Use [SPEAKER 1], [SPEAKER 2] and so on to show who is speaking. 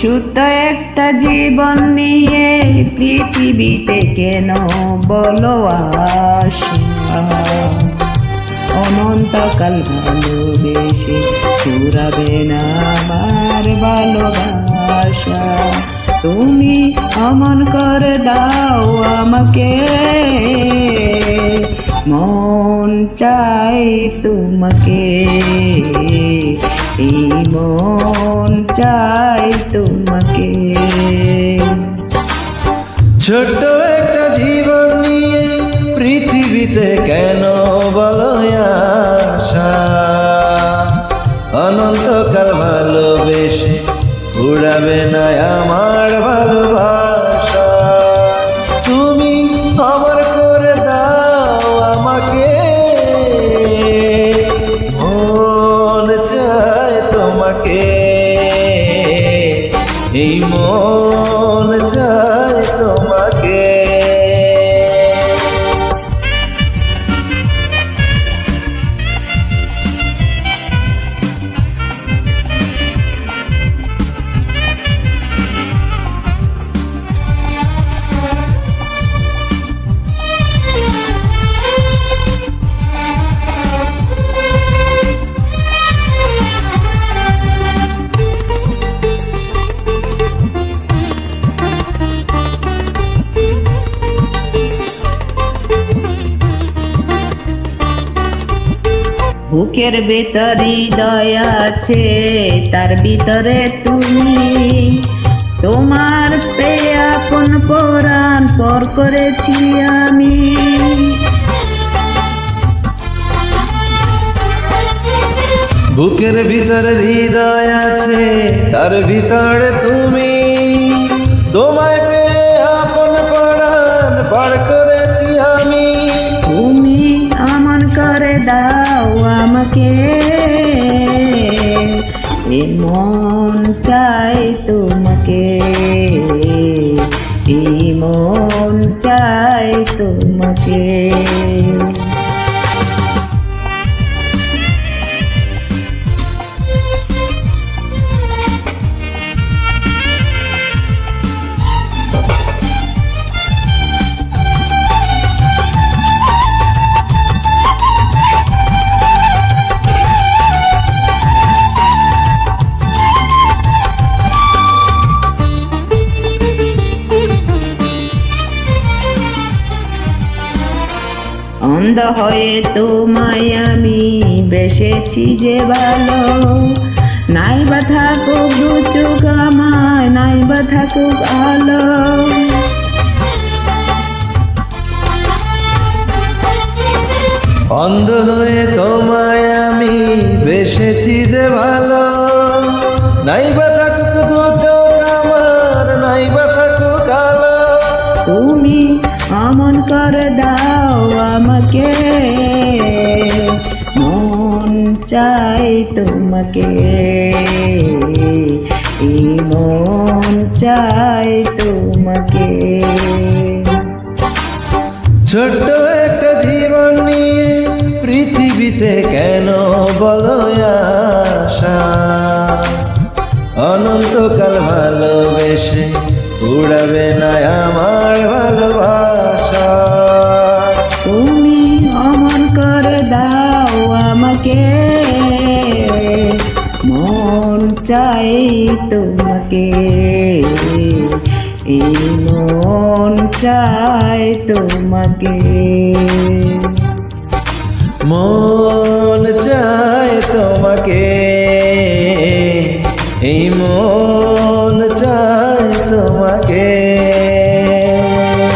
[SPEAKER 1] শুধু একটা জীবন নিয়ে পৃথিবীতে কেন বলো আশা, অনন্তকাল ভালোবেসে ফুরাবে না আমার ভালোবাসা। তুমি অমন করে দাও আমাকে, মন চাই তোমাকে, এই মন চাই তোমাকে।
[SPEAKER 2] ছোট্ট একটা জীবন নিয়ে পৃথিবীতে কেন বলো আশা, অনন্তকাল ভালোবেসে উড়াবে না আমার ভালোবাসা। তুমি আমার করে দাও আমাকে, মন চায় তোমাকে, এই মন চায় তোমাকে।
[SPEAKER 1] বুকের ভেতর হৃদয় আছে, তার ভিতরে তুমি, তোমার পেয়ে আপন পরাণ পর করেছি আমি।
[SPEAKER 2] বুকের ভিতরে হৃদয় আছে, তার ভিতরে তুমি, তোমায় পেয়ে আপন পরাণ পর করেছি আমি।
[SPEAKER 1] তুমি আমন করে দাও আমাকে, এ মন চাই তোমাকে, এই মন চাই তোমাকে। অন্ধ হয়ে তোমায় আমি বেসেছি যে ভালো, নাই বা থাকুক দু চোখ আমায়, নাই বা থাকুক আলো।
[SPEAKER 2] অন্ধ হয়ে তোমায় আমি বেসেছি যে ভালো, নাই বা থাকুক দু চোখ আমার, নাই বা থাকুক আলো।
[SPEAKER 1] তুমি আমন করে দাও আমাকে, মন চাই তোমাকে, এই মন চাই তোমাকে।
[SPEAKER 2] ছোট্ট একটা জীবন নিয়ে পৃথিবীতে কেন বলো আশা, অনন্তকাল ভালোবেসে উড়াবে না আমার ভালোবাসা।
[SPEAKER 1] তুমি অমন করে দাও আমাকে, মন চাই তোমাকে, এই মন চাই তোমাকে।
[SPEAKER 2] মন চায় তোমাকে, এই মন